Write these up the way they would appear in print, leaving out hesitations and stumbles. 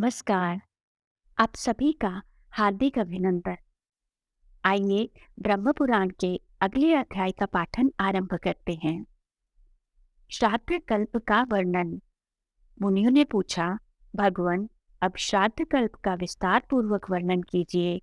नमस्कार। आप सभी का हार्दिक अभिनंदन। आइए ब्रह्म पुराण के अगले अध्याय का पाठन आरंभ करते हैं। श्राद्ध कल्प का वर्णन। मुनियों ने पूछा, भगवान, अब श्राद्ध कल्प का विस्तार पूर्वक वर्णन कीजिए।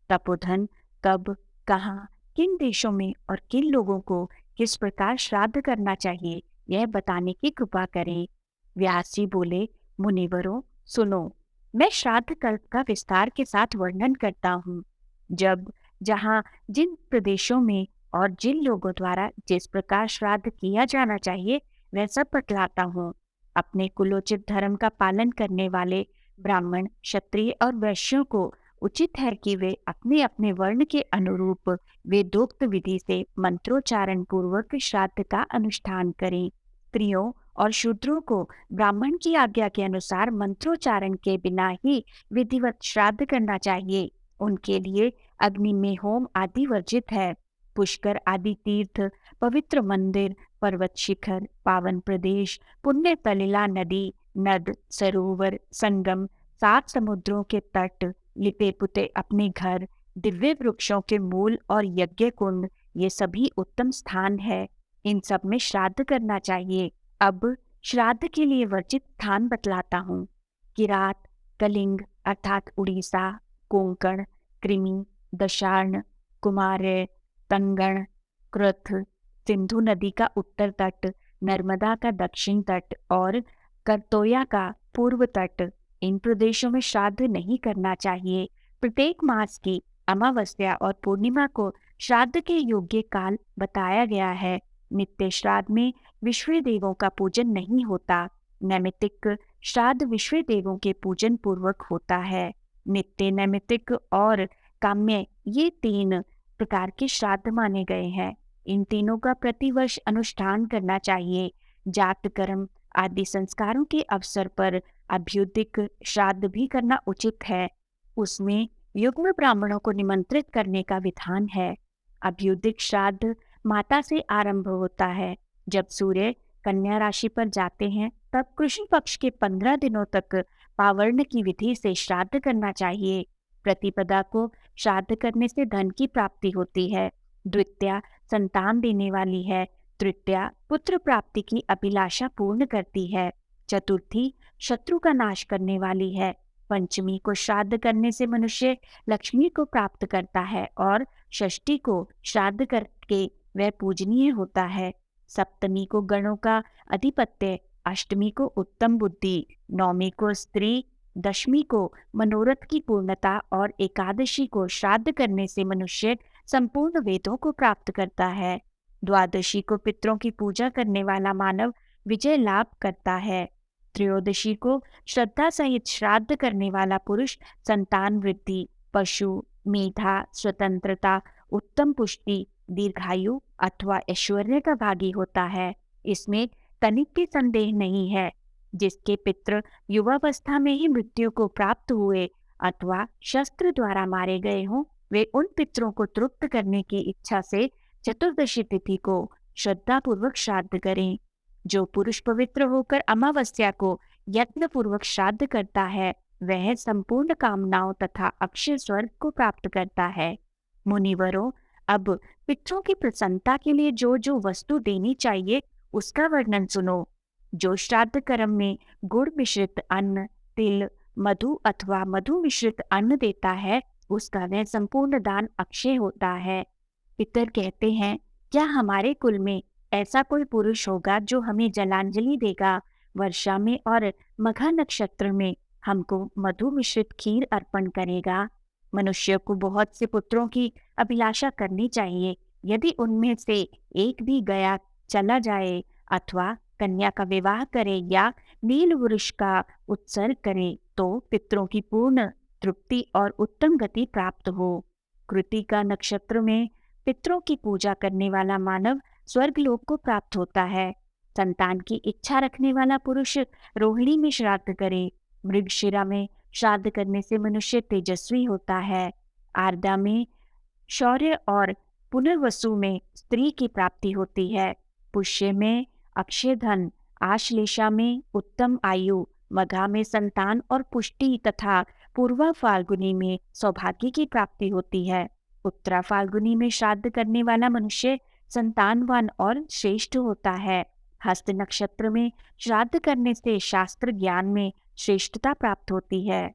तपोधन कब, कहाँ, किन देशों में और किन लोगों को किस प्रकार श्राद्ध करना चाहिए, यह बताने की कृपा करें। व्यास जी बोले, मुनिवरों सुनो, मैं श्राद्ध कल्प का विस्तार के साथ वर्णन करता हूँ। जब, जहाँ, जिन प्रदेशों में और जिन लोगों द्वारा जिस प्रकार श्राद्ध किया जाना चाहिए वह सब बतलाता हूँ। अपने कुलोचित धर्म का पालन करने वाले ब्राह्मण, क्षत्रिय और वैश्यों को उचित है कि वे अपने अपने वर्ण के अनुरूप वेदोक्त विधि से मंत्रोच्चारण पूर्वक श्राद्ध का अनुष्ठान करें। स्त्रियों और शूद्रों को ब्राह्मण की आज्ञा के अनुसार मंत्रोच्चारण के बिना ही विधिवत श्राद्ध करना चाहिए। उनके लिए अग्नि में होम आदि वर्जित है। पुष्कर आदि तीर्थ, पवित्र मंदिर, पर्वत शिखर, पावन प्रदेश, पुण्य सलिला नदी, नद, सरोवर, संगम, 7 समुद्रों के तट, लिपे पुते अपने घर, दिव्य वृक्षों के मूल और यज्ञ कुंड, ये सभी उत्तम स्थान है। इन सब में श्राद्ध करना चाहिए। अब श्राद्ध के लिए वर्जित स्थान बतलाता हूँ। किरात, कलिंग अर्थात उड़ीसा, कोंकण, कृमि, दशार्ण, कुमार, तंगण, कृथ, सिंधु नदी का उत्तर तट, नर्मदा का दक्षिण तट और करतोया का पूर्व तट, इन प्रदेशों में श्राद्ध नहीं करना चाहिए। प्रत्येक मास की अमावस्या और पूर्णिमा को श्राद्ध के योग्य काल बताया गया है। नित्य श्राद्ध में विश्व देवों का पूजन नहीं होता। नैमित्तिक श्राद्ध विश्व देवों के पूजन पूर्वक होता है। नित्य, नैमित्तिक और काम्य, ये 3 प्रकार के श्राद्ध माने गए हैं। इन तीनों का प्रतिवर्ष अनुष्ठान करना चाहिए। जात कर्म आदि संस्कारों के अवसर पर अभ्युदिक श्राद्ध भी करना उचित है। उसमें युग्म ब्राह्मणों को निमंत्रित करने का विधान है। अभ्युदिक श्राद्ध माता से आरंभ होता है। जब सूर्य कन्या राशि पर जाते हैं तब कृष्ण पक्ष के 15 दिनों तक पावर्ण की विधि से श्राद्ध करना चाहिए। प्रतिपदा को श्राद्ध करने से धन की प्राप्ति होती है। द्वितीया संतान देने वाली है। तृतीया पुत्र प्राप्ति की अभिलाषा पूर्ण करती है। चतुर्थी शत्रु का नाश करने वाली है। पंचमी को श्राद्ध करने से मनुष्य लक्ष्मी को प्राप्त करता है और षष्ठी को श्राद्ध करके वह पूजनीय होता है। सप्तमी को गणों का अधिपत्य, अष्टमी को उत्तम बुद्धि, नौमी को स्त्री, दशमी को मनोरथ की पूर्णता और एकादशी को श्राद्ध करने से मनुष्य संपूर्ण वेदों को प्राप्त करता है। द्वादशी को पितरों की पूजा करने वाला मानव विजय लाभ करता है। त्रयोदशी को श्रद्धा सहित श्राद्ध करने वाला पुरुष संतान वृद्धि, पशु, मेधा, स्वतंत्रता, उत्तम पुष्टि, दीर्घायु अथवा ऐश्वर्य का भागी होता है। इसमें तनिक भी संदेह नहीं है। जिसके पितृ युवावस्था में ही मृत्यु को प्राप्त हुए अथवा शस्त्र द्वारा मारे गए हों, वे उन पितरों को तृप्त करने की इच्छा से चतुर्दशी तिथि को श्रद्धा पूर्वक श्राद्ध करें। जो पुरुष पवित्र होकर अमावस्या को यत्न पूर्वक श्राद्ध करता है वह संपूर्ण कामनाओं तथा अक्षय स्वर्ग को प्राप्त करता है। मुनिवरों, अब पितरों की प्रसन्नता के लिए जो जो वस्तु देनी चाहिए उसका वर्णन सुनो। जो श्राद्ध कर्म में गुड़ मिश्रित अन्न, तिल, मधु अथवा मधु मिश्रित अन्न देता है उसका वह संपूर्ण दान अक्षय होता है। पितर कहते हैं, क्या हमारे कुल में ऐसा कोई पुरुष होगा जो हमें जलांजलि देगा? वर्षा में और मघा नक्षत्र में हमको मधु मिश्रित खीर अर्पण करेगा। मनुष्य को बहुत से पुत्रों की अभिलाषा करनी चाहिए। यदि उनमें से एक भी गया चला जाए अथवा कन्या का विवाह करे या नील वृक्ष का उत्सर्ग करे तो पितरों की पूर्ण तृप्ति और उत्तम गति प्राप्त हो। कृतिका नक्षत्र में पितरों की पूजा करने वाला मानव स्वर्गलोक को प्राप्त होता है। संतान की इच्छा रखने वाला पुरुष रोहिणी में श्राद्ध करे। मृगशिरा में श्राद्ध करने से मनुष्य तेजस्वी होता है। आर्द्रा में शौर्य और पुनर्वसु में स्त्री की प्राप्ति होती है। पुष्य में अक्षय धन, आश्लेषा में उत्तम आयु, मघा में संतान और पुष्टि तथा पूर्वा फाल्गुनी में सौभाग्य की प्राप्ति होती है। उत्तरा फाल्गुनी में श्राद्ध करने वाला मनुष्य संतानवान और श्रेष्ठ होता है। हस्त नक्षत्र में श्राद्ध करने से शास्त्र ज्ञान में श्रेष्ठता प्राप्त होती है।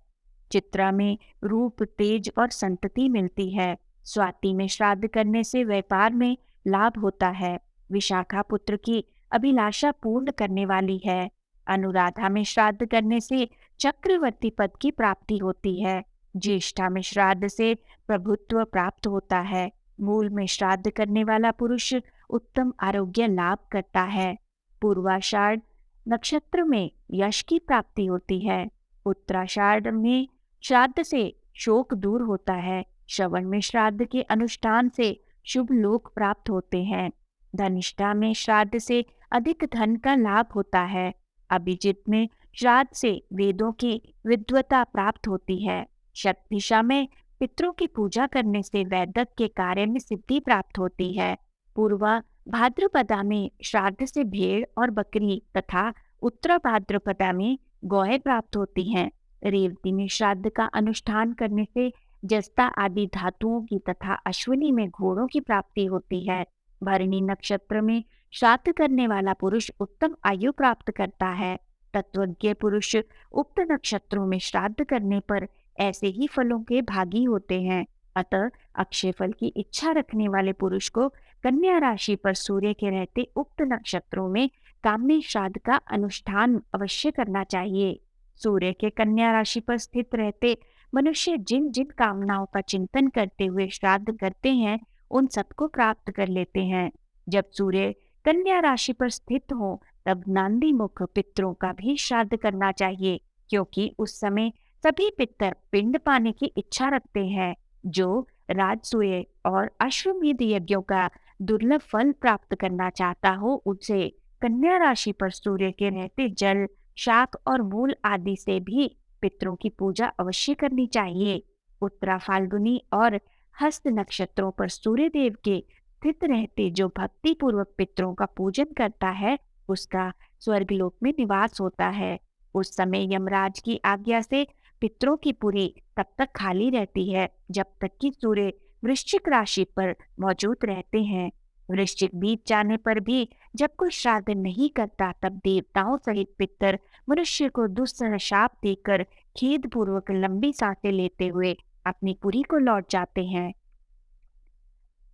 चित्रा में रूप, तेज और संतति मिलती है। स्वाति में श्राद्ध करने से व्यापार में लाभ होता है। विशाखा पुत्र की अभिलाषा पूर्ण करने वाली है। अनुराधा में श्राद्ध करने से चक्रवर्ती पद की प्राप्ति होती है। ज्येष्ठा में श्राद्ध से प्रभुत्व प्राप्त होता है। मूल में श्राद्ध करने वाला पुरुष उत्तम आरोग्य लाभ करता है। पूर्वाषाढ़ नक्षत्र में यश की प्राप्ति होती है। उत्तराषाढ़ में श्राद्ध से शोक दूर होता है। श्रवण में श्राद्ध के अनुष्ठान से शुभ लोक प्राप्त होते हैं। धनिष्ठा में श्राद्ध से अधिक धन का लाभ होता है। अभिजित में श्राद्ध से वेदों की विद्वता प्राप्त होती है। शतभिषा में पितरों की पूजा करने से वैदक के कार्य में सिद्धि प्राप्त होती है। पूर्वा भाद्रपदा में श्राद्ध से भेड़ और बकरी तथा उत्तरा भाद्रपदा में गौएं प्राप्त होती हैं। रेवती में श्राद्ध का अनुष्ठान करने से जस्ता आदि धातुओं की तथा अश्विनी में घोड़ों की प्राप्ति होती है। भरणी नक्षत्र में श्राद्ध करने वाला पुरुष उत्तम आयु प्राप्त करता है। तत्वज्ञ पुरुष उक्त नक्षत्रों में श्राद्ध करने पर ऐसे ही फलों के भागी होते हैं। अतः अक्षय फल की इच्छा रखने वाले पुरुष को कन्या राशि पर सूर्य के रहते उक्त नक्षत्रों में काम्य श्राद्ध का अनुष्ठान अवश्य करना चाहिए। सूर्य के कन्या राशि पर स्थित रहते मनुष्य जिन जिन कामनाओं का चिंतन करते हुए श्राद्ध करते हैं उन सबको प्राप्त कर लेते हैं। जब सूर्य कन्या राशि पर स्थित हो तब नांदी मुख पितरों का भी श्राद्ध करना चाहिए, क्योंकि उस समय सभी पितर पिंड पाने की इच्छा रखते हैं। जो राजसूय और अश्वमेध यज्ञों का दुर्लभ फल प्राप्त करना चाहता हो उसे कन्या राशि पर सूर्य के रहते जल, शाक और मूल आदि से भी पितरों की पूजा अवश्य करनी चाहिए। उत्तरा फाल्गुनी और हस्त नक्षत्रों पर सूर्य देव के स्थित रहते जो भक्ति पूर्वक पितरों का पूजन करता है उसका स्वर्गलोक में निवास होता है। उस समय यमराज की आज्ञा से पितरों की पुरी तब तक खाली रहती है जब तक कि सूर्य वृश्चिक राशि पर मौजूद रहते हैं। वृश्चिक बीत जाने पर भी जब कोई श्राद्ध नहीं करता तब देवताओं सहित पितर मनुष्य को दुस्सह शाप देकर खेद पूर्वक लंबी सांसें लेते हुए अपनी पुरी को लौट जाते हैं।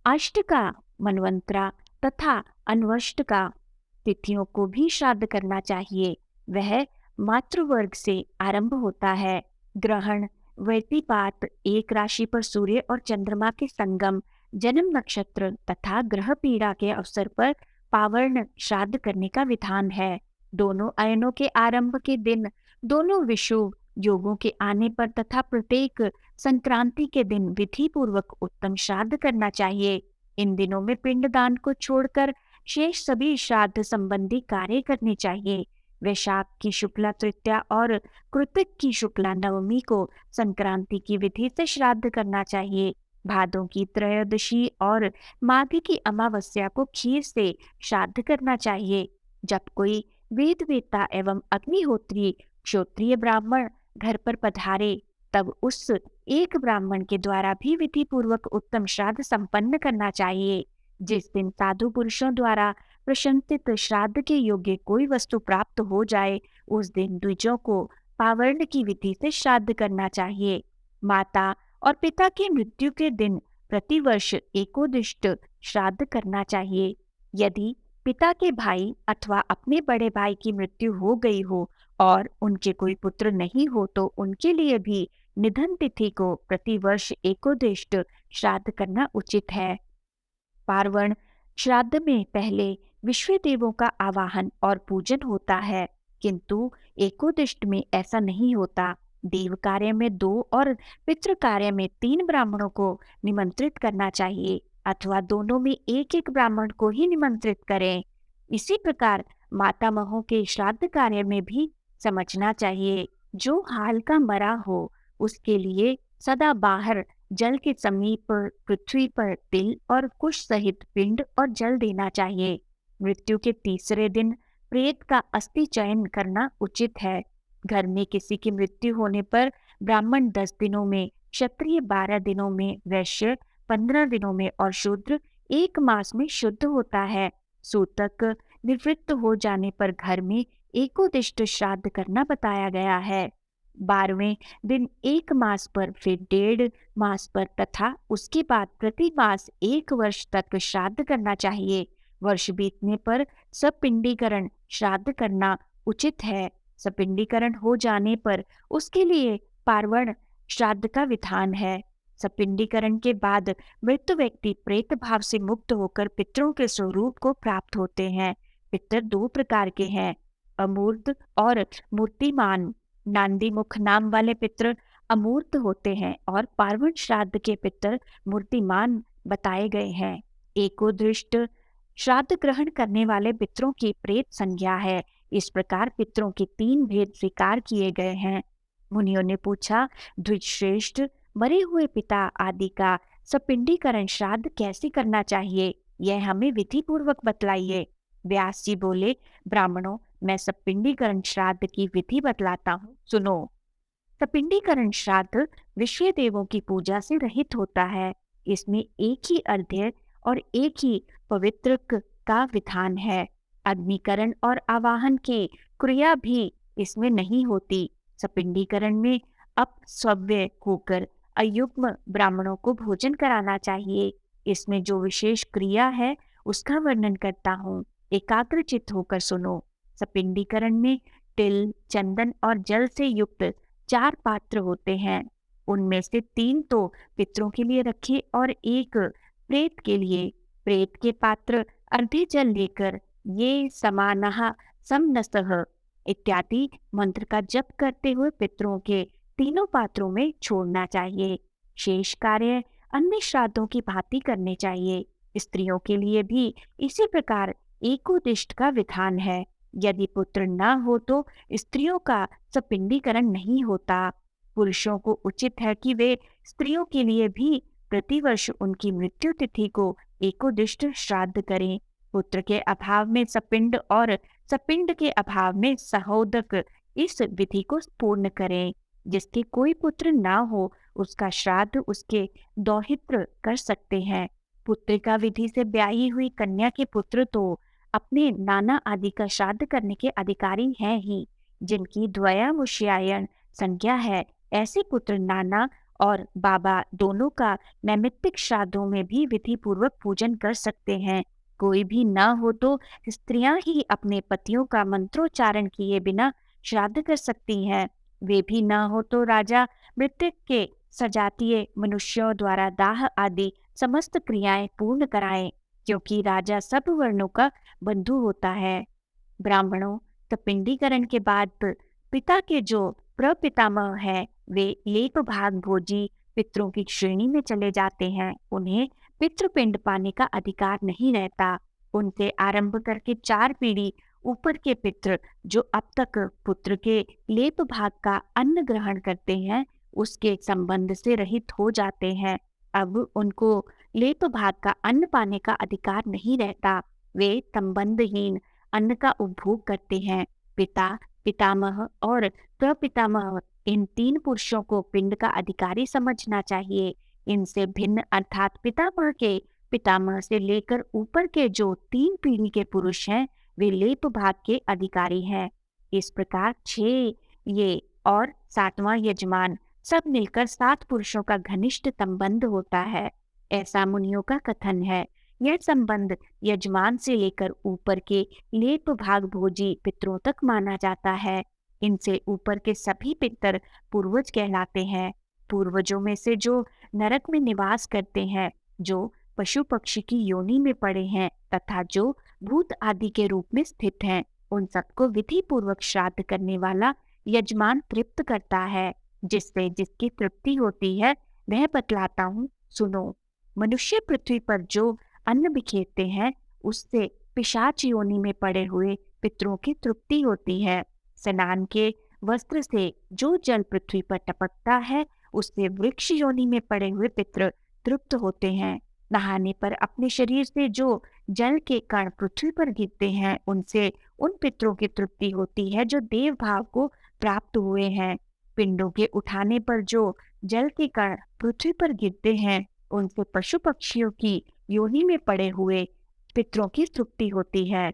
अष्टका, मनवंतरा तथा अन्वष्टका तिथियों को भी श्राद्ध करना चाहिए। वह मातृवर्ग से आरंभ होता है। ग्रहण, व्यतिपात, एक राशि पर सूर्य और चंद्रमा के संगम, जन्म नक्षत्र तथा ग्रह पीड़ा के अवसर पर पावर्ण श्राद्ध करने का विधान है। दोनों अयनों के आरंभ के दिन, दोनों विषुव योगों के आने पर तथा प्रत्येक संक्रांति के दिन विधि पूर्वक उत्तम श्राद्ध करना चाहिए। इन दिनों में पिंडदान को छोड़कर शेष सभी श्राद्ध संबंधी कार्य करने चाहिए। वैशाख की शुक्ला तृतीया और कृतिक की शुक्ला नवमी को संक्रांति की विधि से श्राद्ध करना चाहिए। भादों की त्रयोदशी और माघ की अमावस्या को खीर से श्राद्ध करना चाहिए। जब कोई वेदवेत्ता एवं अग्निहोत्री क्षत्रिय ब्राह्मण घर पर पधारे तब उस एक ब्राह्मण के द्वारा भी विधि पूर्वक उत्तम श्राद्ध संपन्न करना चाहिए। जिस दिन साधु पुरुषों द्वारा प्रशंसित श्राद्ध के योग्य कोई वस्तु प्राप्त हो जाए उस दिन द्विजों को पावर्ण की विधि से श्राद्ध करना चाहिए। माता और पिता की मृत्यु के दिन प्रतिवर्ष एकोदिष्ट श्राद्ध करना चाहिए। यदि पिता के भाई अथवा अपने बड़े भाई की मृत्यु हो गई हो और उनके कोई पुत्र नहीं हो तो उनके लिए भी निधन तिथि को प्रतिवर्ष एकोदिष्ट श्राद्ध करना उचित है। पार्वण श्राद्ध में पहले विश्व देवों का आवाहन और पूजन होता है, किंतु एकोदिष्ट में ऐसा नहीं होता। देव कार्य में 2 और पितृ कार्य में 3 ब्राह्मणों को निमंत्रित करना चाहिए अथवा दोनों में एक एक ब्राह्मण को ही निमंत्रित करें। इसी प्रकार मातामहों के श्राद्ध कार्य में भी समझना चाहिए। जो हाल का मरा हो उसके लिए सदा बाहर जल के समीप पृथ्वी पर तिल और कुश सहित पिंड और जल देना चाहिए। मृत्यु के तीसरे दिन प्रेत का अस्थि चयन करना उचित है। घर में किसी की मृत्यु होने पर ब्राह्मण 10 दिनों में, क्षत्रिय 12 दिनों में, वैश्य 15 दिनों में और शूद्र 1 मास में शुद्ध होता है। सूतक निवृत्त हो जाने पर घर में एकोदिष्ट श्राद्ध करना बताया गया है। 12वें दिन 1 मास पर, फिर 1.5 मास पर तथा उसके बाद प्रति मास 1 वर्ष तक श्राद्ध करना चाहिए। वर्ष बीतने पर सपिंडीकरण श्राद्ध करना उचित है। सपिंडीकरण हो जाने पर उसके लिए पार्वण श्राद्ध का विधान है। सपिंडीकरण के बाद मृत व्यक्ति प्रेत भाव से मुक्त होकर पितरों के स्वरूप को प्राप्त होते हैं। पितर 2 प्रकार के हैं, अमूर्त और मूर्तिमान। नांदीमुख नाम वाले पितर अमूर्त होते हैं और पार्वण श्राद्ध के पितर मूर्तिमान बताए गए हैं। एकोदृष्ट श्राद्ध ग्रहण करने वाले पितरों की प्रेत संज्ञा है। इस प्रकार पितरों के 3 भेद स्वीकार किए गए हैं। मुनियों ने पूछा, द्विजश्रेष्ठ, मरे हुए पिता आदि का सपिंडीकरण श्राद्ध कैसे करना चाहिए, यह हमें विधि पूर्वक बतलाइए। व्यास जी बोले, ब्राह्मणों, मैं सपिंडीकरण श्राद्ध की विधि बतलाता हूँ, सुनो। सपिंडीकरण श्राद्ध विश्व देवों की पूजा से रहित होता है। इसमें एक ही अर्घ्य और एक ही पवित्र का विधान है। अग्निकरण और आवाहन की क्रिया भी इसमें नहीं होती। सपिंडीकरण में अपस्वव्य होकर अयुग्म ब्राह्मणों को भोजन कराना चाहिए। इसमें जो विशेष क्रिया है उसका वर्णन करता हूँ, एकाग्रचित्त होकर सुनो। सपिंडीकरण में तिल, चंदन और जल से युक्त 4 पात्र होते हैं। उनमें से 3 तो पितरों के लिए रखे और 1 प्रेत के लिए। प्रेत के पात्र अर्धे जल लेकर ये समानः समनसः इत्यादि मंत्र का जप करते हुए पितरों के तीनों पात्रों में छोड़ना चाहिए। शेष कार्य अन्य श्राद्धों की भांति करने चाहिए। स्त्रियों के लिए भी इसी प्रकार एकोदिष्ट का विधान है। यदि पुत्र न हो तो स्त्रियों का सपिंडीकरण नहीं होता। पुरुषों को उचित है कि वे स्त्रियों के लिए भी प्रतिवर्ष उनकी मृत्यु तिथि को एकोदिष्ट श्राद्ध करें। पुत्र के अभाव में सपिंड और सपिंड के अभाव में सहोदक इस विधि को पूर्ण करें। जिसके कोई पुत्र ना हो उसका श्राद्ध उसके दौहित्र कर सकते हैं। पुत्रिका विधि से ब्याही हुई कन्या के पुत्र तो अपने नाना आदि का श्राद्ध करने के अधिकारी हैं ही। जिनकी द्वयामुष्यायन संज्ञा है, ऐसे पुत्र नाना और बाबा दोनों का नैमित्तिक श्राद्धों में भी विधि पूर्वक पूजन कर सकते हैं। कोई भी न हो तो स्त्रियां ही अपने पतियों का मंत्रोच्चारण किए बिना श्राद्ध कर सकती हैं। वे भी न हो तो राजा मृतक के सजातीय मनुष्यों द्वारा दाह आदि समस्त क्रियाएं पूर्ण कराएं, क्योंकि राजा सब वर्णों का बंधु होता है। ब्राह्मणों, तपिंडीकरण के बाद पिता के जो प्रपितामह है वे लेप भाग भोजी पितरों की श्रेणी में चले जाते हैं। उन्हें पितृपिंड पाने का अधिकार नहीं रहता। उनसे आरंभ करके 4 पीढ़ी ऊपर के पितृ जो अब तक पुत्र के लेप भाग का अन्न ग्रहण करते हैं उसके संबंध से रहित हो जाते हैं। अब उनको लेप भाग का अन्न पाने का अधिकार नहीं रहता। वे संबंधहीन अन्न का उपभोग करते हैं। पिता, पितामह और प्रपितामह इन 3 पुरुषों को पिंड का अधिकारी समझना चाहिए। इनसे भिन्न अर्थात पितामह के पितामह से लेकर ऊपर के जो 3 पीढ़ी के पुरुष हैं वे लेप भाग के अधिकारी हैं। इस प्रकार 6 ये और 7वां यजमान सब मिलकर 7 पुरुषों का घनिष्ठ संबंध होता है, ऐसा मुनियों का कथन है। यह संबंध यजमान से लेकर ऊपर के लेप भाग भोजी पितरों तक माना जाता है। इनसे ऊपर के सभी पितर पूर्वज कहलाते हैं। पूर्वजों में से जो नरक में निवास करते हैं, जो पशु पक्षी की योनि में पड़े हैं तथा जो भूत आदि के रूप में स्थित हैं, उन सबको विधि पूर्वक श्राद्ध करने वाला यजमान तृप्त करता है। जिससे जिसकी तृप्ति होती है वह बतलाता हूँ, सुनो। मनुष्य पृथ्वी पर जो अन्न बिखेरते हैं उससे पिशाच योनि में पड़े हुए पितरों की तृप्ति होती है। स्नान के वस्त्र से जो जल पृथ्वी पर टपकता है उससे वृक्ष योनि में पड़े हुए पितर तृप्त होते हैं। नहाने पर अपने शरीर से जो जल के कण पृथ्वी पर गिरते हैं उनसे उन पितरों की तृप्ति होती है जो देव भाव को प्राप्त हुए हैं। पिंडों के उठाने पर जो जल के कण पृथ्वी पर गिरते हैं, उनसे पशु पक्षियों की योनि में पड़े हुए पितरों की तृप्ति होती है।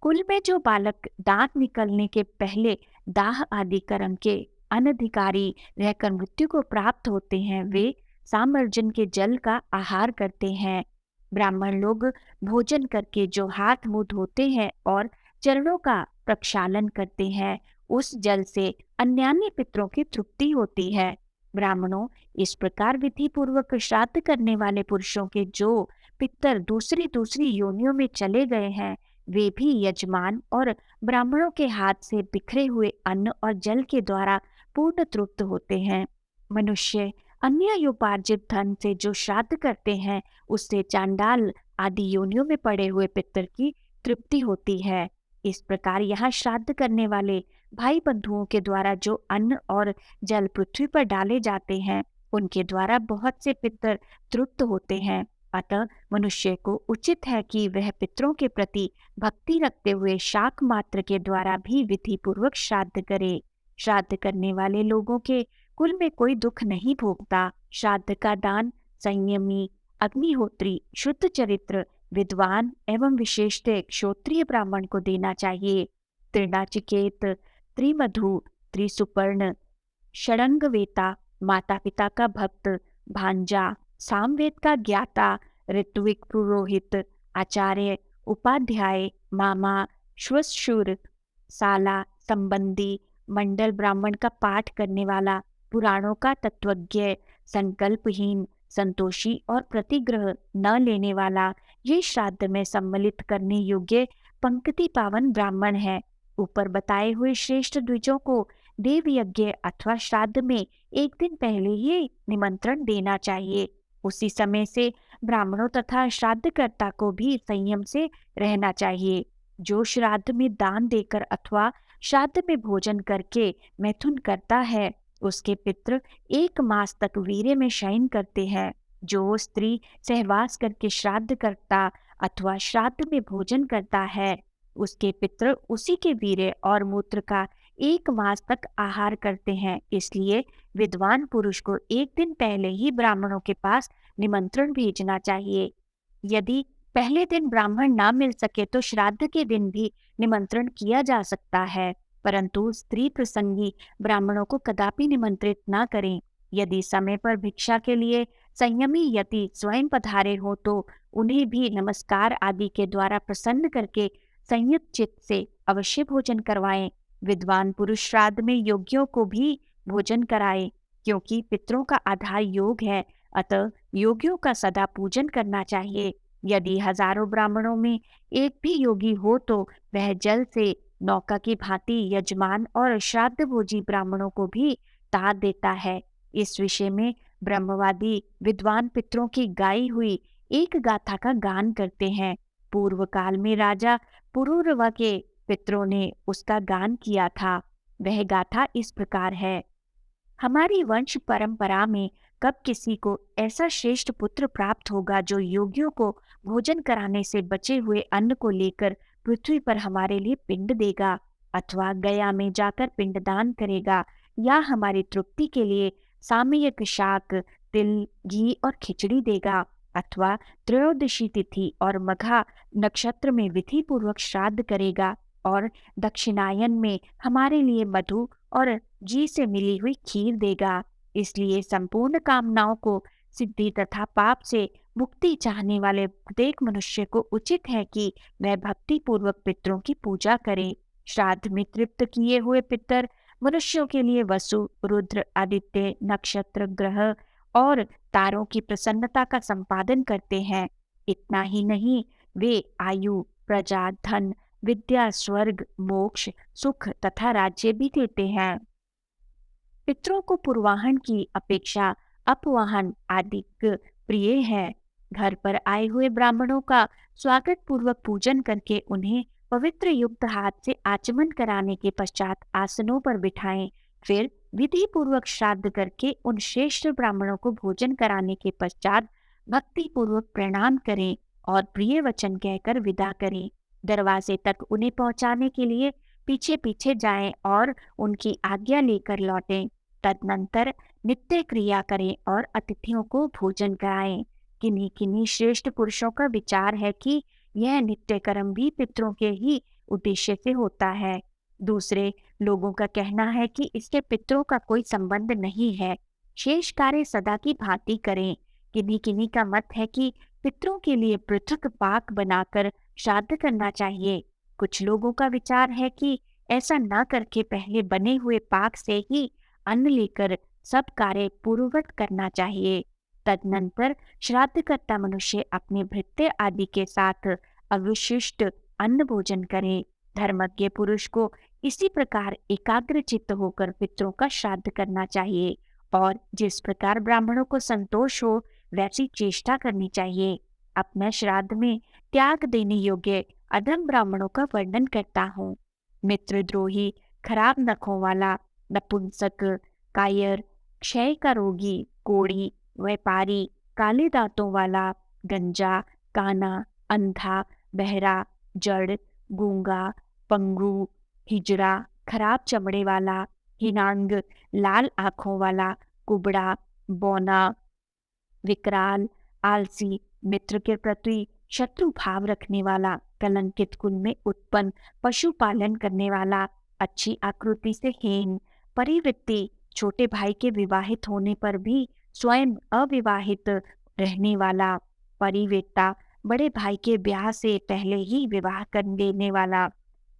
कुल में जो बालक दांत निकलने के पहले दाह आदि कर्म के अनधिकारी रहकर मृत्यु को प्राप्त होते हैं, वे सामर्जन के जल का आहार करते हैं। ब्राह्मण लोग भोजन करके जो हाथ मुंह धोते हैं और चरणों का प्रक्षालन करते हैं, उस जल से अन्यान्य पितरों की तृप्ति होती है। ब्राह्मणों इस प्रकार विधि पूर्वक श्राद्ध करने वाले पुरुषों के जो पितर दूसरी दूसरी योनियों में चले गए हैं, वे भी यजमान और ब्राह्मणों के हाथ से बिखरे हुए अन्न और जल के द्वारा पूर्ण तृप्त होते हैं। मनुष्य अन्य उपार्जित धन से जो श्राद्ध करते हैं, उससे चांडाल आदि योनियों में पड़े हुए पितर की तृप्ति होती है। इस प्रकार यहाँ श्राद्ध करने वाले भाई बंधुओं के द्वारा जो अन्न और जल पृथ्वी पर डाले जाते हैं, उनके द्वारा बहुत से पितर तृप्त होते हैं। अतः मनुष्य को उचित है कि वह पितरों के प्रति भक्ति रखते हुए शाक मात्र के द्वारा भी विधि पूर्वक श्राद्ध करे। श्राद्ध करने वाले लोगों के कुल में कोई दुख नहीं भोगता। श्राद्ध का दान संयमी, अग्निहोत्री, शुद्ध चरित्र, विद्वान एवं विशेषतः क्षोत्रिय ब्राह्मण को देना चाहिए। त्रिनाचिकेत, त्रिमधु, त्रिसुपर्ण, षडंगवेता, माता पिता का भक्त, भांजा, सामवेद का ज्ञाता, ऋत्विक पुरोहित, आचार्य, उपाध्याय, मामा, श्वशुर, साला, संबंधी, मंडल ब्राह्मण का पाठ करने वाला, पुराणों का तत्वज्ञ, संकल्पहीन, संतोषी और प्रतिग्रह न लेने वाला, ये श्राद्ध में सम्मिलित करने योग्य पंक्ति पावन ब्राह्मण है। ऊपर बताए हुए श्रेष्ठ द्विजों को देव यज्ञ अथवा श्राद्ध में एक दिन पहले ही निमंत्रण देना चाहिए। उसी समय से ब्राह्मणों तथा श्राद्धकर्ता को भी संयम से रहना चाहिए। जो श्राद्ध में दान देकर अथवा श्राद्ध में भोजन करके मैथुन करता है, उसके पितृ 1 मास तक वीर्य में शयन करते हैं। जो स्त्री सहवास करके श्राद्ध करता अथवा श्राद्ध में भोजन करता है, उसके पितृ उसी के वीर्य और मूत्र का 1 मास तक आहार करते हैं। इसलिए विद्वान पुरुष को एक दिन पहले ही ब्राह्मणों के पास निमंत्रण भेजना चाहिए। यदि पहले दिन ब्राह्मण ना मिल सके तो श्राद्ध के दिन भी निमंत्रण किया जा सकता है, परंतु स्त्री प्रसंगी ब्राह्मणों को कदापि निमंत्रित ना करें। यदि समय पर भिक्षा के लिए संयमी यति स्वयं पधारे हो तो उन्हें भी नमस्कार आदि के द्वारा प्रसन्न करके संयुक्त चित्त से अवश्य भोजन करवाएं। विद्वान पुरुष श्राद्ध में योग्यों को भी भोजन कराए, क्योंकि पितरों का आधार योग है। अतः योगियों का सदा पूजन करना चाहिए। यदि हजारों ब्राह्मणों में एक भी योगी हो तो वह जल से नौका की भांति यजमान और श्राद्ध भोजी ब्राह्मणों को भी दाद देता है। इस विषय में ब्रह्मवादी विद्वान पितरों की गाई हुई एक गाथा का गान करते हैं। पूर्व काल में राजा पुरूरवा के पितरों ने उसका गान किया था। वह गाथा इस प्रकार है। हमारी वंश परंपरा में कब किसी को ऐसा श्रेष्ठ पुत्र प्राप्त होगा जो योगियों को भोजन कराने से बचे हुए अन्न को लेकर पृथ्वी पर हमारे लिए पिंड देगा, अथवा गया में जाकर पिंडदान करेगा, या हमारी तृप्ति के लिए सामयिक शाक, तिल, घी और खिचड़ी देगा, अथवा त्रयोदशी तिथि और मघा नक्षत्र में विधि पूर्वक श्राद्ध करेगा और दक्षिणायन में हमारे लिए मधु और घी से मिली हुई खीर देगा। इसलिए संपूर्ण कामनाओं को सिद्धि तथा पाप से मुक्ति चाहने वाले प्रत्येक मनुष्य को उचित है कि वह भक्ति पूर्वक पितरों की पूजा करे। श्राद्ध में तृप्त किए हुए पितर मनुष्यों के लिए वसु, रुद्र, आदित्य, नक्षत्र, ग्रह और तारों की प्रसन्नता का संपादन करते हैं। इतना ही नहीं, वे आयु, प्रजा, धन, विद्या, स्वर्ग, मोक्ष, सुख तथा राज्य भी देते हैं। पितरों को पूर्वाहन की अपेक्षा अपवाहन अधिक प्रिय है। घर पर आए हुए ब्राह्मणों का स्वागत पूर्वक पूजन करके उन्हें पवित्र युक्त हाथ से आचमन कराने के पश्चात आसनों पर बिठाएं। फिर विधि पूर्वक श्राद्ध करके उन श्रेष्ठ ब्राह्मणों को भोजन कराने के पश्चात भक्ति पूर्वक प्रणाम करें और प्रिय वचन कहकर विदा करें। दरवाजे तक उन्हें पहुंचाने के लिए पीछे पीछे जाएं और उनकी आज्ञा लेकर लौटें। तदनंतर नित्य क्रिया करें और अतिथियों को भोजन कराएं। किन्हीं किन्हीं श्रेष्ठ पुरुषों का विचार है कि यह नित्य कर्म भी पितरों के ही उद्देश्य से होता है। दूसरे लोगों का कहना है कि इससे पितरों का कोई संबंध नहीं है, शेष कार्य सदा की भांति करें। किन्हीं किन्हीं का मत है कि पितरों के लिए पृथक पाक बनाकर श्राद्ध करना चाहिए। कुछ लोगों का विचार है कि ऐसा न करके पहले बने हुए पाक से ही अन्न लेकर सब कार्य पूर्ववत करना चाहिए। तदनंतर श्राद्धकर्ता मनुष्य अपने भृत्य आदि के साथ अवशिष्ट अन्न भोजन करे। धर्मज्ञ पुरुष को इसी प्रकार एकाग्रचित्त होकर पितरों का श्राद्ध करना चाहिए और जिस प्रकार ब्राह्मणों को संतोष हो वैसी चेष्टा करनी चाहिए। अब मैं श्राद्ध में त्याग देने योग्य अधम ब्राह्मणों का वर्णन करता हूँ। मित्रद्रोही, खराब नखों वाला, नपुंसक, कायर, क्षय का रोगी, कोढ़ी, व्यापारी, काले दांतों वाला, गंजा, काना, अंधा, बहरा, जड़, गूंगा, पंगु, हिजड़ा, खराब चमड़े वाला, हिनांग, लाल आंखों वाला, कुबड़ा, बौना, विकराल, आलसी, मित्र के प्रति शत्रु भाव रखने वाला, कलंकित कुल में उत्पन्न, पशुपालन करने वाला, अच्छी आकृति से हीन, परिवृत्ति, छोटे भाई के विवाहित होने पर भी स्वयं अविवाहित रहने वाला, परिवेता, बड़े भाई के ब्याह से पहले ही विवाह कर लेने वाला,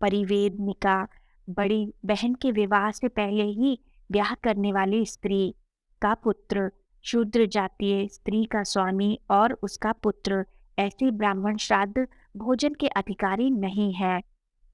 परिवेदनिका, बड़ी बहन के विवाह से पहले ही ब्याह करने वाली स्त्री का पुत्र, शूद्र जातीय स्त्री का स्वामी और उसका पुत्र, ऐसे ब्राह्मण श्राद्ध भोजन के अधिकारी नहीं है।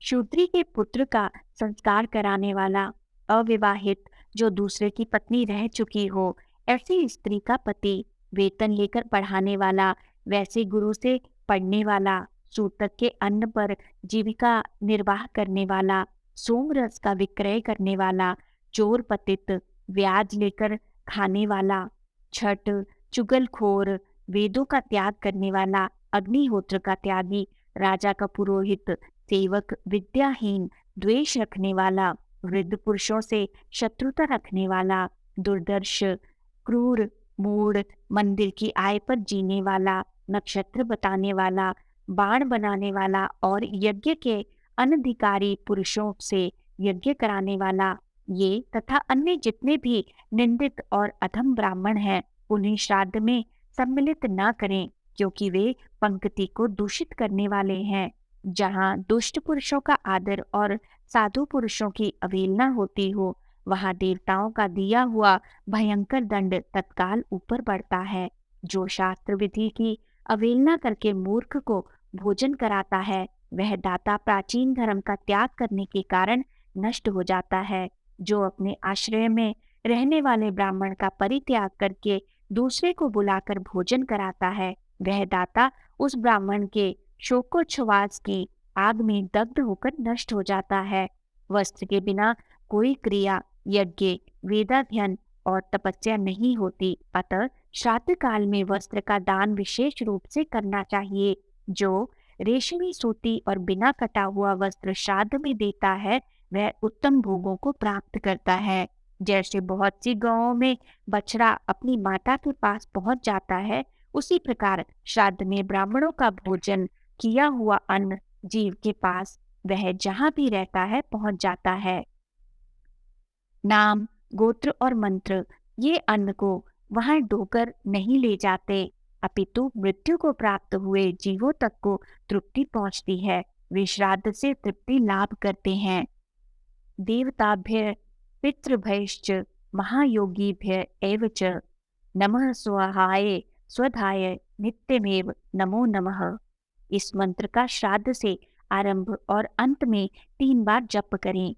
शूद्री के पुत्र का संस्कार कराने वाला, अविवाहित जो दूसरे की पत्नी रह चुकी हो ऐसी स्त्री का पति, वेतन लेकर पढ़ाने वाला, वैसे गुरु से पढ़ने वाला, सूतक के अन्न पर जीविका निर्वाह करने वाला, सोमरस का विक्रय करने वाला, चोर पतित, ब्याज लेकर खाने वाला, छठ, चुगलखोर, वेदों का त्याग करने वाला, अग्निहोत्र का त्यागी, राजा का पुरोहित, सेवक, विद्याहीन, द्वेष रखने वाला, वृद्ध पुरुषों से शत्रुता रखने वाला, दुर्दर्श, क्रूर, मूढ़, मंदिर की आय पर जीने वाला, नक्षत्र बताने वाला, बाण बनाने वाला और यज्ञ के अनधिकारी पुरुषों से यज्ञ कराने वाला, ये तथा अन्य जितने भी निंदित और अधम ब्राह्मण हैं उन्हें श्राद्ध में सम्मिलित न करें, क्योंकि वे पंक्ति को दूषित करने वाले हैं। जहाँ दुष्ट पुरुषों का आदर और साधु पुरुषों की अवहेलना होती हो, वहाँ देवताओं का दिया हुआ भयंकर दंड तत्काल ऊपर बढ़ता है। जो शास्त्र विधि की अवहेलना करके मूर्ख को भोजन कराता है, वह दाता प्राचीन धर्म का त्याग करने के कारण नष्ट हो जाता है। जो अपने आश्रय में रहने वाले ब्राह्मण का परित्याग करके दूसरे को बुलाकर भोजन कराता है, वह दाता उस ब्राह्मण के शोकोच्छ्वास की आग में दग्ध होकर नष्ट हो जाता है। वस्त्र के बिना कोई क्रिया, यज्ञ, वेदाध्ययन और तपस्या नहीं होती, अतः श्राद्ध काल में वस्त्र का दान विशेष रूप से करना चाहिए। जो रेशमी, सूती और बिना कटा हुआ वस्त्र श्राद्ध में देता है, वह उत्तम भोगों को प्राप्त करता है। जैसे बहुत सी गांवों में बछड़ा अपनी माता के पास पहुंच जाता है, उसी प्रकार श्राद्ध में ब्राह्मणों का भोजन किया हुआ अन्न जीव के पास, वह जहाँ भी रहता है, पहुंच जाता है। नाम, गोत्र और मंत्र ये अन्न को वहां ढोकर नहीं ले जाते, अपितु मृत्यु को प्राप्त हुए जीवों तक को तृप्ति पहुंचती है। वे श्राद्ध से तृप्ति लाभ करते हैं। देवताभ्य पितृभ्यश्च महायोगीभ्य एव च नमः स्वाहाय स्वधाय नित्यमेव नमो नमः। इस मंत्र का श्राद्ध से आरंभ और अंत में 3 बार जप करें।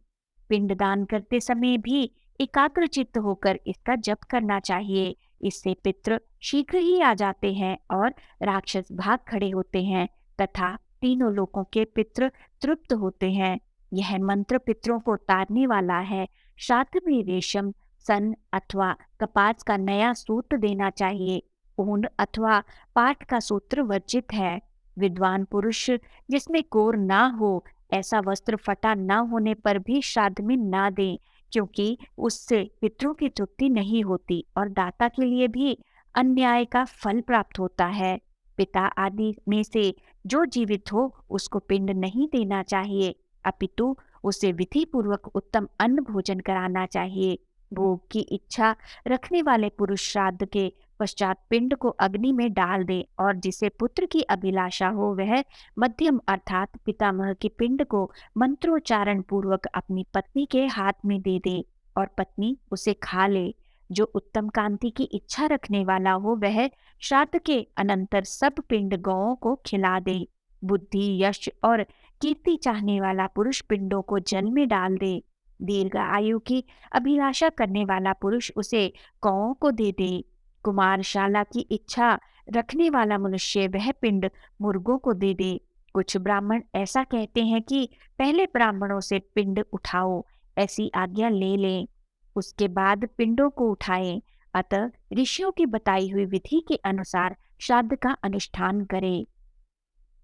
पिंडदान करते समय भी एकाग्रचित्त होकर इसका जप करना चाहिए। इससे पितृ शीघ्र ही आ जाते हैं और राक्षस भाग खड़े होते हैं तथा तीनों लोकों के पितृ तृप्त होते हैं। यह मंत्र पितरों को तारने वाला है। श्राद्ध में रेशम, सन अथवा कपास का नया सूत्र देना चाहिए। ऊन अथवा पाट का सूत्र वर्जित है। विद्वान पुरुष जिसमें कोर ना हो ऐसा वस्त्र फटा न होने पर भी श्राद्ध में ना दें, क्योंकि उससे पितरों की तृप्ति नहीं होती और दाता के लिए भी अन्याय का फल प्राप्त होता है। पिता आदि में से जो जीवित हो उसको पिंड नहीं देना चाहिए, अपितु उसे विधि पूर्वक उत्तम अन्न भोजन कराना चाहिए। भोग की इच्छा रखने वाले पुरुष श्राद्ध के पश्चात पिंड को अग्नि में डाल दे और जिसे पुत्र की अभिलाषा हो वह मध्यम अर्थात पितामह के पिंड को मंत्रोच्चारण पूर्वक अपनी पत्नी के हाथ में दे दे और पत्नी उसे खा ले। जो उत्तम कांति की इच्छा रखने वाला हो वह श्राद्ध के अनंतर सब पिंड गौओं को खिला दे। बुद्धि यश और कीर्ति चाहने वाला पुरुष पिंडों को जल में डाल दे। दीर्घ आयु की अभिलाषा करने वाला पुरुष उसे गौओं को दे दे। कुमारशाला की इच्छा रखने वाला मनुष्य वह पिंड मुर्गों को दे दे। कुछ ब्राह्मण ऐसा कहते हैं कि पहले ब्राह्मणों से पिंड उठाओ, ऐसी आज्ञा ले लें, उसके बाद पिंडों को उठाएं। अतः ऋषियों की बताई हुई विधि के अनुसार श्राद्ध का अनुष्ठान करें,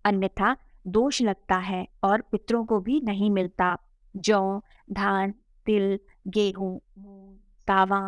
अन्यथा दोष लगता है और पितरों को भी नहीं मिलता। जौ, धान, तिल, गेहूं, मूंग, सावा,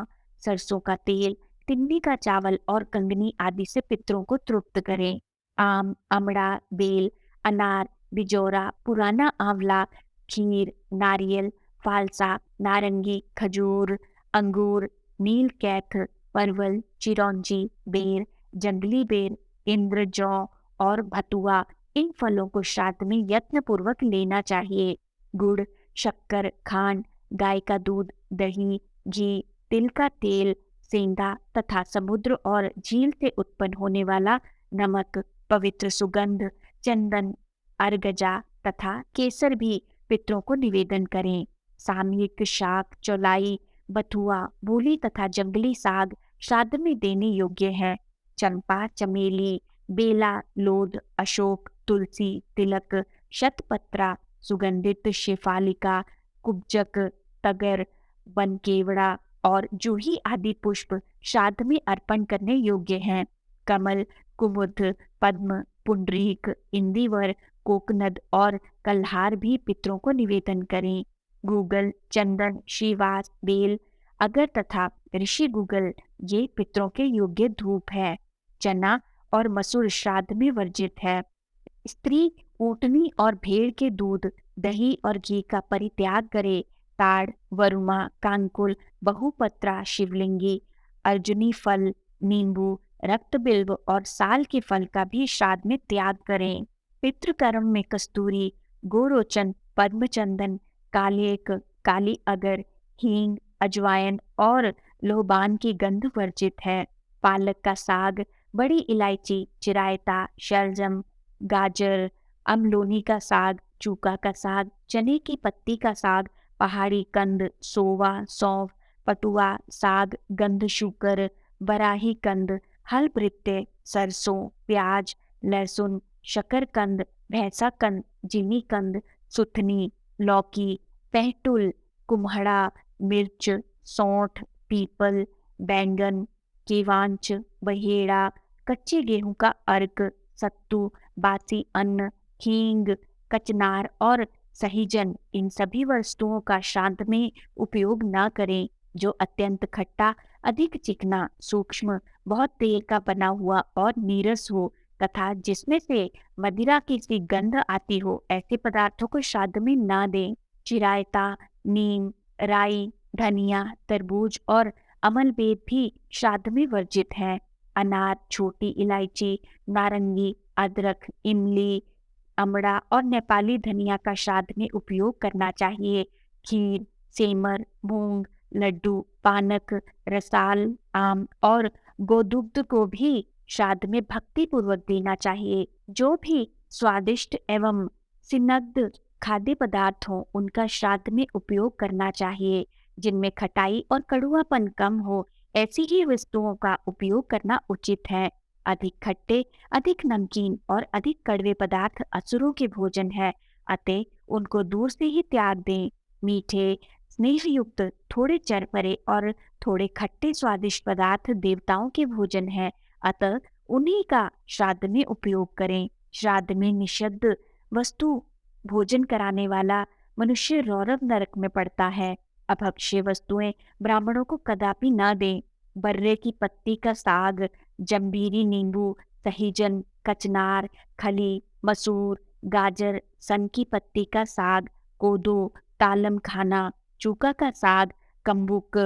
सरसों का तेल, तिन्नी का चावल और कंगनी आदि से पितरों को तृप्त करें। आम, अमड़ा, बेल, अनार, बिजौरा, पुराना आंवला, खीर, नारियल, फालसा, नारंगी, खजूर, अंगूर, नीलकैथ, परवल, चिरौंजी, बेर, जंगली बेर, इंद्र जौ और भतुआ, इन फलों को श्राद्ध में यत्न पूर्वक लेना चाहिए। गुड़, शक्कर, खांड, गाय का दूध, दही, घी, तिल का तेल, सेंधा तथा समुद्र और झील से उत्पन्न होने वाला नमक, पवित्र सुगंध, चंदन, अर्गजा तथा केसर भी पितरों को निवेदन करें। सामयिक शाक, चौलाई, बथुआ, मूली तथा जंगली साग श्राद्ध में देने योग्य है। चंपा, चमेली, बेला, लोध, अशोक, तुलसी, तिलक, शतपत्रा, सुगंधित शेफालिका, कुब्जक, तगर, बनकेवड़ा और जूही आदि पुष्प श्राद्ध में अर्पण करने योग्य हैं। कमल, कुमुद, पद्म, पुंडरीक, इंदिवर, कोकनद और कल्हार भी पितरों को निवेदन करें। गूगल, चंदन, श्रीवास, बेल, अगर तथा ऋषि गूगल ये पितरों के योग्य धूप है। चना और मसूर श्राद्ध में वर्जित है। स्त्री ऊँटनी और भेड़ के दूध, दही और घी का परित्याग करे। ताड़, वरुमा, कांकुल, बहुपत्रा, शिवलिंगी, अर्जुनी फल, नींबू, रक्तबिल्व और साल के फल का भी श्राद्ध में त्याग करें। पितृकर्म में कस्तूरी, गोरोचन, पद्मचंदन, कालेक, काली अगर, हींग, अजवायन और लोबान की गंध वर्जित है। पालक का साग, बड़ी इलायची, चिरायता, शलजम, गाजर, अमलोनी का साग, चूका का साग, चने की पत्ती का साग, पहाड़ी कंद, सोवा, सौंफ, पटुआ साग, गंध शूकर, बराही कंद, हलभृत्य, सरसों, प्याज, लहसुन, शकरकंद, भैंसा कंद, जिमी कंद, सुथनी, लौकी, पहटुल, कुम्हड़ा, मिर्च, सौंठ, पीपल, बैंगन, केवांच, बहेड़ा, कच्चे गेहूं का अर्क, सत्तू, बासी अन्न, हींग, कचनार और सहीजन, इन सभी वस्तुओं का श्राद्ध में उपयोग न करें जो अत्यंत खट्टा, अधिक चिकना, सूक्ष्म, बहुत तेल का बना हुआ और नीरस हो तथा जिसमें से मदिरा की सी गंध आती हो, ऐसे पदार्थों को श्राद्ध में न दें। चिरायता, नीम, राई, धनिया, तरबूज और अमलबेद भी श्राद्ध में वर्जित है। अनार, छोटी इलायची, नारंगी, अदरक, इमली, अमड़ा और नेपाली धनिया का श्राद्ध में उपयोग करना चाहिए। खीर, सेमर, मूंग, लड्डू, पानक, रसाल, आम और गोदुग्ध को भी श्राद्ध में भक्ति पूर्वक देना चाहिए। जो भी स्वादिष्ट एवं सिनग्ध खाद्य पदार्थ हो उनका श्राद्ध में उपयोग करना चाहिए। जिनमें खटाई और कड़ुआपन कम हो ऐसी ही वस्तुओं का उपयोग करना उचित है। अधिक खट्टे, अधिक नमकीन और अधिक कड़वे पदार्थ असुरों के भोजन है, अतः उनको दूर से ही त्याग दें। मीठे, स्नेहयुक्त, थोड़े चरपरे और थोड़े खट्टे स्वादिष्ट पदार्थ देवताओं के भोजन है, अतः उन्हीं का श्राद्ध में उपयोग करें। श्राद्ध में निषिद्ध वस्तु भोजन कराने वाला मनुष्य रौरव नरक में पड़ता है। अभक्ष्य वस्तुएं ब्राह्मणों को कदापि न दें। बर्रे की पत्ती का साग, जंबीरी नींबू, सहीजन, कचनार, खली, मसूर, गाजर, सन की पत्ती का साग, कोदो, तालम खाना, चूका का साग, कम्बुक,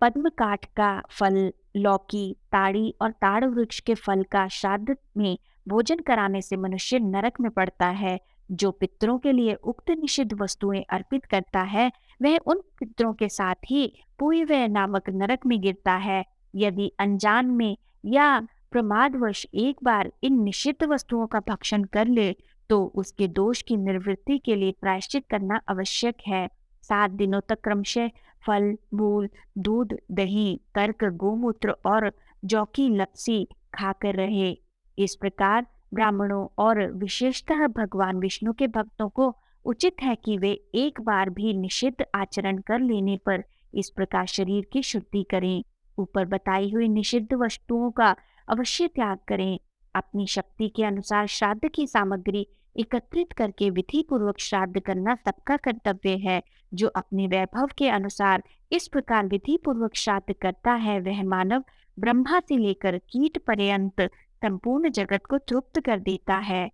पद्म काठ का फल, लौकी, ताड़ी और ताड़ वृक्ष के फल का श्राद्ध में भोजन कराने से मनुष्य नरक में पड़ता है। जो पितरों के लिए उक्त निषिद्ध वस्तुएं अर्पित करता है, वह उन पितरों के साथ ही पूर्वव्यय नामक नरक में गिरता है। यदि अनजान में या प्रमादवश एक बार इन निषिद्ध वस्तुओं का भक्षण कर ले, तो उसके दोष की निवृत्ति के लिए प्रायश्चित करना आवश्यक है। 7 दिनों तक क्रमशः फल, मूल, दूध, दही, तर्क, गोमूत्र और जौ की लपसी खाकर रहे। इस प्रकार ब्राह्मणों और विशेषतः भगवान विष्णु के भक्तों को उचित है कि वे एक बार भी निषिद्ध आचरण कर लेने पर इस प्रकार शरीर की शुद्धि करें। ऊपर बताई हुई निषिद्ध वस्तुओं का अवश्य त्याग करें। अपनी शक्ति के अनुसार श्राद्ध की सामग्री एकत्रित करके विधि पूर्वक श्राद्ध करना सबका कर्तव्य है। जो अपने वैभव के अनुसार इस प्रकार विधि पूर्वक श्राद्ध करता है, वह मानव ब्रह्मा से लेकर कीट पर्यंत संपूर्ण जगत को तृप्त कर देता है।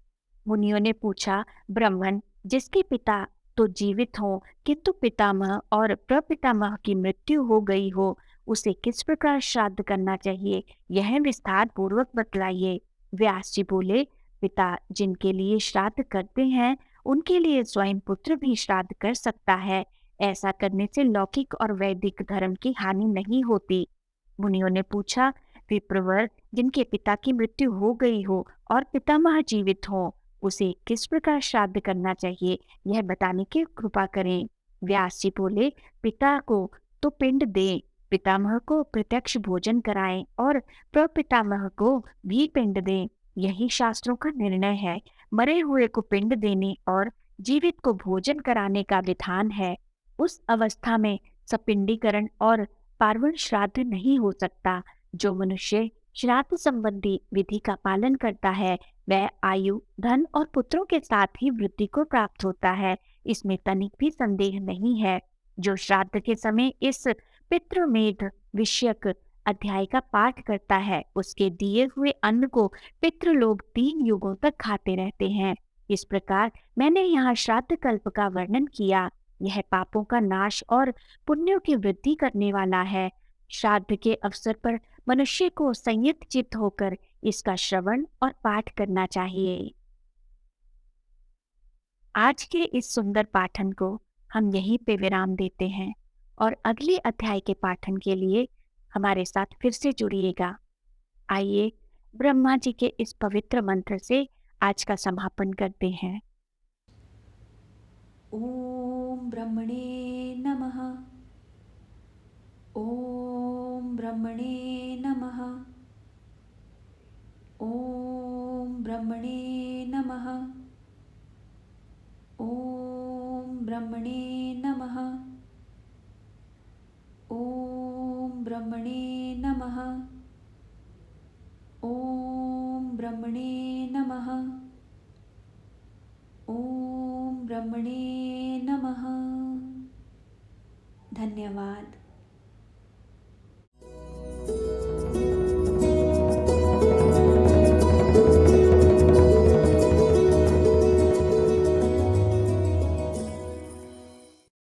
मुनियों ने पूछा, ब्राह्मण जिसके पिता तो जीवित हो किंतु पितामह और प्रपितामह की मृत्यु हो गई हो, उसे किस प्रकार श्राद्ध करना चाहिए, यह विस्तार पूर्वक बतलाइए। व्यास जी बोले, पिता जिनके लिए श्राद्ध करते हैं, उनके लिए स्वयं पुत्र भी श्राद्ध कर सकता है। ऐसा करने से लौकिक और वैदिक धर्म की हानि नहीं होती। मुनियों ने पूछा, विप्रवर जिनके पिता की मृत्यु हो गई हो और पितामह जीवित हो, उसे किस प्रकार श्राद्ध करना चाहिए, यह बताने की कृपा करें। व्यास जी बोले, पिता को तो पिंड दें, पितामह को प्रत्यक्ष भोजन कराएं और प्रपितामह को भी पिंड दें। यही शास्त्रों का निर्णय है। मरे हुए को पिंड देने और जीवित को भोजन कराने का विधान है। उस अवस्था में सपिंडीकरण और पार्वण श्राद्ध नहीं हो सकता। जो मनुष्य श्राद्ध संबंधी विधि का पालन करता है, वह आयु, धन और पुत्रों के साथ ही वृद्धि को प्राप्त होता है। इसमें तनिक भी संदेह नहीं है। जो श्राद्ध के समय इस पितृमेध विषयक अध्याय का पाठ करता है, उसके दिए हुए अन्न को पितृलोक 3 युगों तक खाते रहते हैं। इस प्रकार मैंने यहाँ श्राद्ध कल्प का वर्णन किया। यह पापों का नाश और पुण्यों की वृद्धि करने वाला है। श्राद्ध के अवसर पर मनुष्य को संयत चित्त होकर इसका श्रवण और पाठ करना चाहिए। आज के इस सुंदर पाठन को हम यहीं पे विराम देते हैं और अगले अध्याय के पाठन के लिए हमारे साथ फिर से जुड़िएगा। आइए ब्रह्मा जी के इस पवित्र मंत्र से आज का समापन करते हैं। ओम ब्रह्मणे नमः। ओम ब्रह्मणे नमः। ओम ब्रह्मणे नमः। ओम ब्रह्मणे नमः। ओम ब्रह्मणे नमः। ओम ब्रह्मणे नमः। ओम ब्रह्मणे नमः। धन्यवाद।